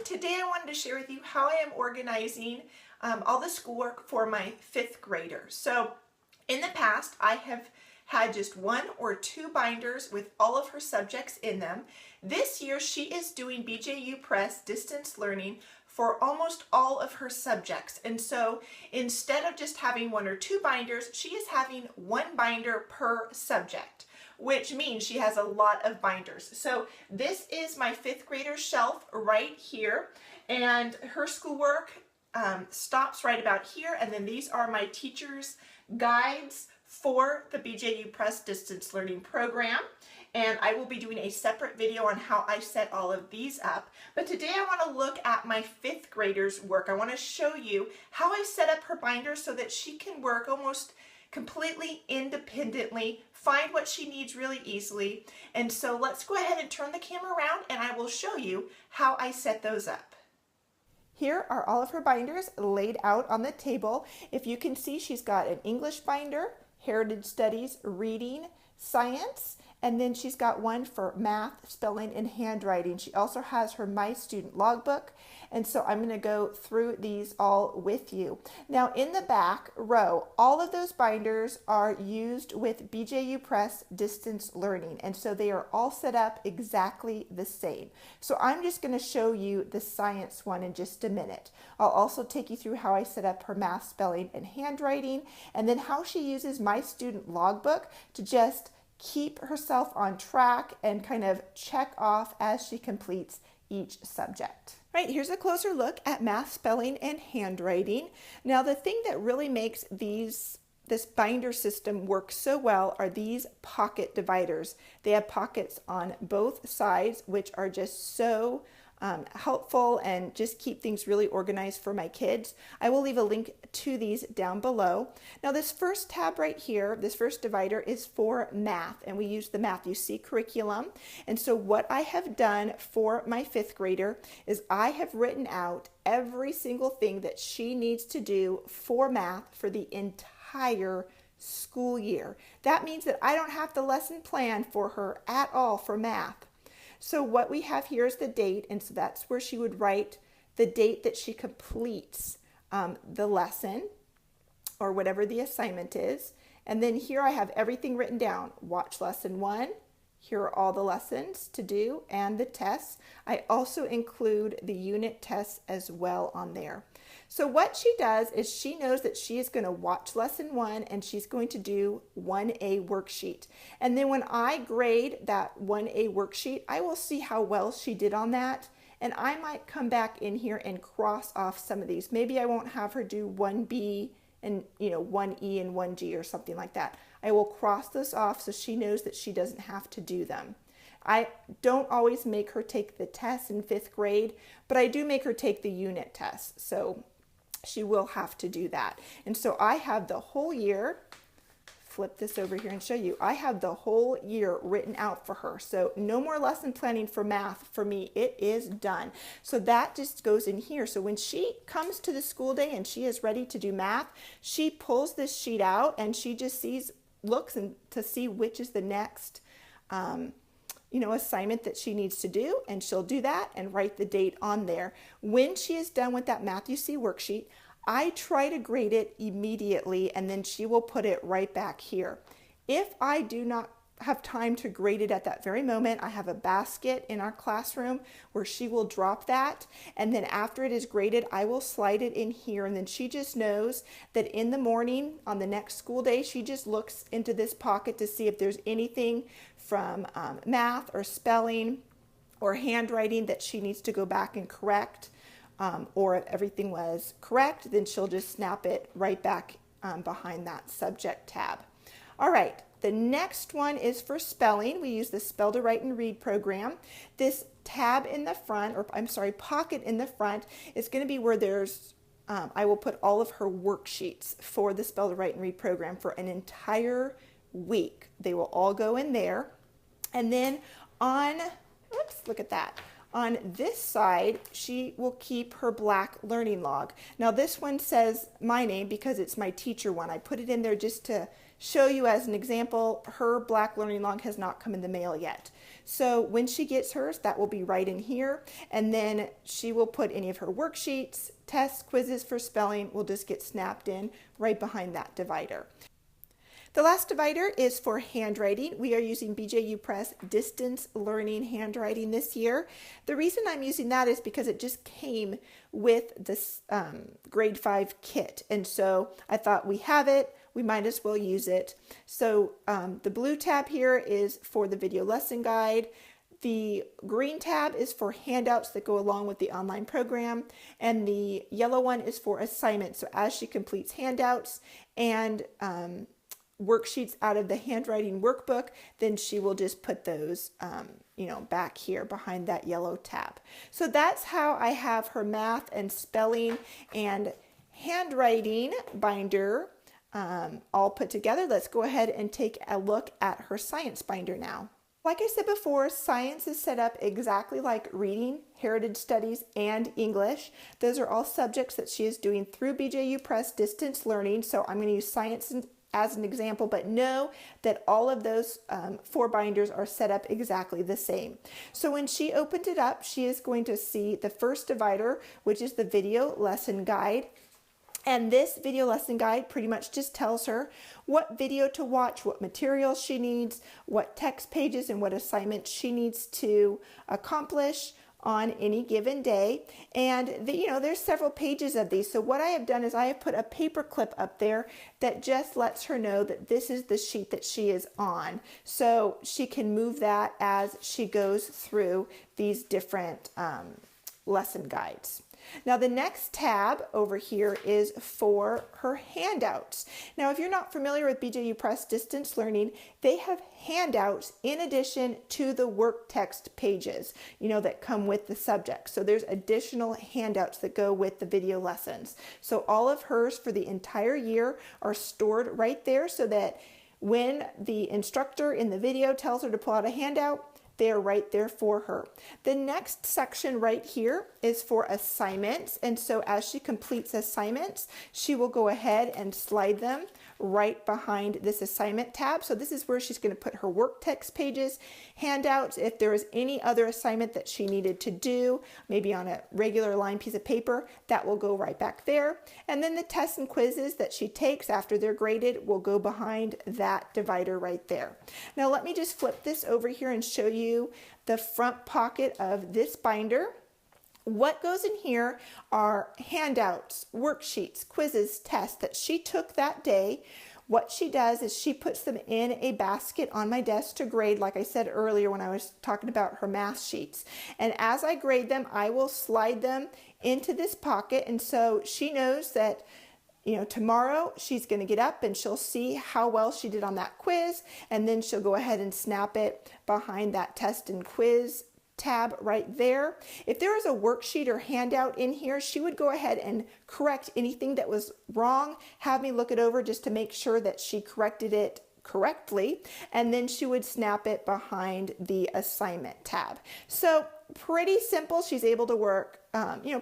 today I wanted to share with you how I am organizing all the schoolwork for my fifth graders. So in the past, I have had just 1 or 2 binders with all of her subjects in them. This year, she is doing BJU Press distance learning for almost all of her subjects. And so instead of just having 1 or 2 binders, she is having 1 binder per subject, which means she has a lot of binders. So this is my fifth grader shelf right here, and her schoolwork stops right about here, and then these are my teacher's guides for the BJU Press Distance Learning Program, and I will be doing a separate video on how I set all of these up. But today I want to look at my fifth grader's work. I want to show you how I set up her binder so that she can work almost completely independently, find what she needs really easily. And so let's go ahead and turn the camera around and I will show you how I set those up. Here are all of her binders laid out on the table. If you can see, she's got an English binder, Heritage Studies, Reading, Science, and then she's got one for math, spelling, and handwriting. She also has her My Student Logbook, and so I'm going to go through these all with you. Now in the back row, all of those binders are used with BJU Press Distance Learning, and so they are all set up exactly the same. So I'm just going to show you the science one in just a minute. I'll also take you through how I set up her math, spelling, and handwriting, and then how she uses My Student Logbook to just keep herself on track and kind of check off as she completes each subject. Right, here's a closer look at math, spelling, and handwriting. Now the thing that really makes this binder system work so well are these pocket dividers. They have pockets on both sides, which are just so helpful and just keep things really organized for my kids. I will leave a link to these down below. Now this first tab right here, this first divider is for math, and we use the Math You See curriculum. And so what I have done for my fifth grader is I have written out every single thing that she needs to do for math for the entire school year. That means that I don't have to lesson plan for her at all for math. So what we have here is the date, and so that's where she would write the date that she completes the lesson or whatever the assignment is. And then here I have everything written down. Watch lesson 1. Here are all the lessons to do and the tests. I also include the unit tests as well on there. So what she does is she knows that she is going to watch lesson 1 and she's going to do 1A worksheet. And then when I grade that 1A worksheet, I will see how well she did on that. And I might come back in here and cross off some of these. Maybe I won't have her do 1B and 1E and 1G or something like that. I will cross this off so she knows that she doesn't have to do them. I don't always make her take the tests in 5th grade, but I do make her take the unit tests. So she will have to do that. And so I have the whole year, flip this over here and show you, I have the whole year written out for her. So no more lesson planning for math for me. It is done. So that just goes in here. So when she comes to the school day and she is ready to do math, she pulls this sheet out and she just looks to see which is the next assignment that she needs to do, and she'll do that and write the date on there. When she is done with that Math You See worksheet, I try to grade it immediately, and then she will put it right back here. If I do not have time to grade it at that very moment, I have a basket in our classroom where she will drop that, and then after it is graded, I will slide it in here, and then she just knows that in the morning on the next school day, she just looks into this pocket to see if there's anything from math or spelling or handwriting that she needs to go back and correct, or if everything was correct, then she'll just snap it right back behind that subject tab. All right. The next one is for spelling. We use the Spell to Write and Read program. This tab in the front, pocket in the front is going to be where there's, I will put all of her worksheets for the Spell to Write and Read program for an entire week. They will all go in there. And then look at that. On this side, she will keep her black learning log. Now this one says my name because it's my teacher one. I put it in there just to show you as an example, her Black Learning Log has not come in the mail yet. So when she gets hers, that will be right in here. And then she will put any of her worksheets, tests, quizzes for spelling will just get snapped in right behind that divider. The last divider is for handwriting. We are using BJU Press Distance Learning Handwriting this year. The reason I'm using that is because it just came with this grade 5 kit. And so I thought we have it, we might as well use it. So the blue tab here is for the video lesson guide. The green tab is for handouts that go along with the online program, and the yellow one is for assignments. So as she completes handouts and worksheets out of the handwriting workbook, then she will just put those back here behind that yellow tab. So that's how I have her math and spelling and handwriting binder all put together. Let's go ahead and take a look at her science binder now. Like I said before, science is set up exactly like reading, heritage studies, and English. Those are all subjects that she is doing through BJU Press Distance Learning. So I'm going to use science as an example, but know that all of those 4 binders are set up exactly the same. So when she opens it up, she is going to see the first divider, which is the video lesson guide. And this video lesson guide pretty much just tells her what video to watch, what materials she needs, what text pages and what assignments she needs to accomplish on any given day. And there's several pages of these. So what I have done is I have put a paper clip up there that just lets her know that this is the sheet that she is on. So she can move that as she goes through these different lesson guides. Now the next tab over here is for her handouts. Now if you're not familiar with BJU Press Distance Learning, they have handouts in addition to the work text pages, that come with the subject. So there's additional handouts that go with the video lessons. So all of hers for the entire year are stored right there so that when the instructor in the video tells her to pull out a handout, they are right there for her. The next section right here is for assignments. And so as she completes assignments, she will go ahead and slide them right behind this assignment tab. So this is where she's going to put her work text pages, handouts. If there is any other assignment that she needed to do, maybe on a regular line piece of paper, that will go right back there. And then the tests and quizzes that she takes after they're graded will go behind that divider right there. Now let me just flip this over here and show you the front pocket of this binder. What goes in here are handouts, worksheets, quizzes, tests that she took that day. What she does is she puts them in a basket on my desk to grade, like I said earlier when I was talking about her math sheets. And as I grade them, I will slide them into this pocket. And so she knows that tomorrow she's going to get up and she'll see how well she did on that quiz, and then she'll go ahead and snap it behind that test and quiz tab right there. If there is a worksheet or handout in here, she would go ahead and correct anything that was wrong, have me look it over just to make sure that she corrected it correctly, and then she would snap it behind the assignment tab. So pretty simple. She's able to work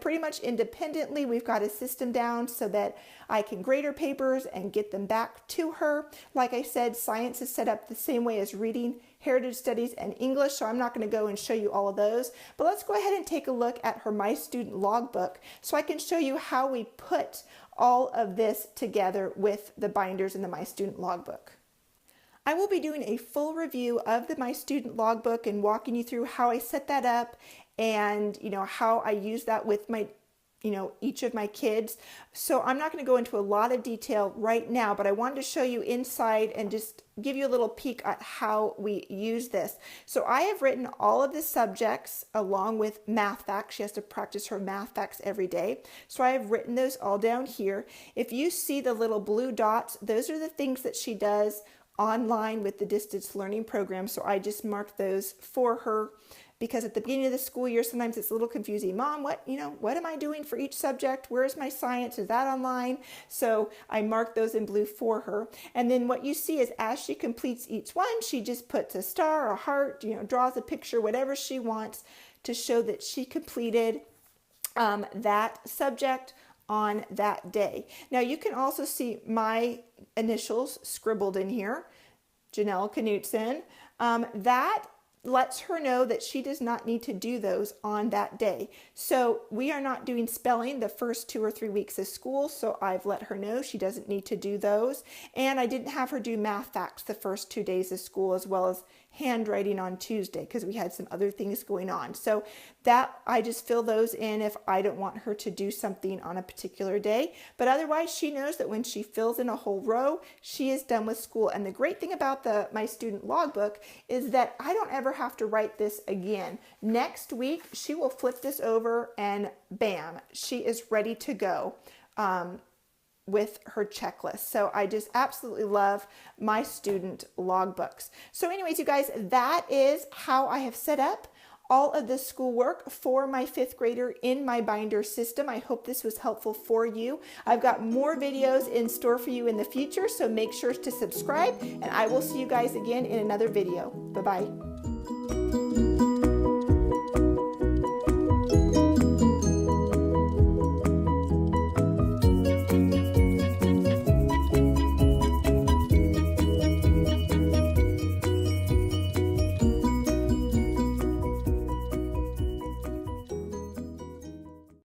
pretty much independently. We've got a system down so that I can grade her papers and get them back to her. Like I said, science is set up the same way as reading, heritage studies, and English, so I'm not going to go and show you all of those. But let's go ahead and take a look at her My Student Logbook so I can show you how we put all of this together with the binders in the My Student Logbook. I will be doing a full review of the My Student Logbook and walking you through how I set that up and how I use that with my each of my kids. So I'm not going to go into a lot of detail right now, but I wanted to show you inside and just give you a little peek at how we use this. So I have written all of the subjects along with math facts. She has to practice her math facts every day. So I have written those all down here. If you see the little blue dots, those are the things that she does online with the distance learning program. So I just marked those for her, because at the beginning of the school year, sometimes it's a little confusing. Mom, what am I doing for each subject? Where's my science? Is that online? So I marked those in blue for her. And then what you see is as she completes each one, she just puts a star, a heart, draws a picture, whatever she wants to show that she completed that subject on that day. Now you can also see my initials scribbled in here, Janelle Knutson. That lets her know that she does not need to do those on that day. So we are not doing spelling the first 2 or 3 weeks of school, so I've let her know she doesn't need to do those. And I didn't have her do math facts the first 2 days of school, as well as handwriting on Tuesday, because we had some other things going on. So that I just fill those in if I don't want her to do something on a particular day. But otherwise, she knows that when she fills in a whole row, she is done with school. And the great thing about my student logbook is that I don't ever have to write this again. Next week, she will flip this over and bam, she is ready to go with her checklist. So I just absolutely love my student logbooks. So anyways, you guys, that is how I have set up all of the schoolwork for my 5th grader in my binder system. I hope this was helpful for you. I've got more videos in store for you in the future, so make sure to subscribe, and I will see you guys again in another video. Bye-bye.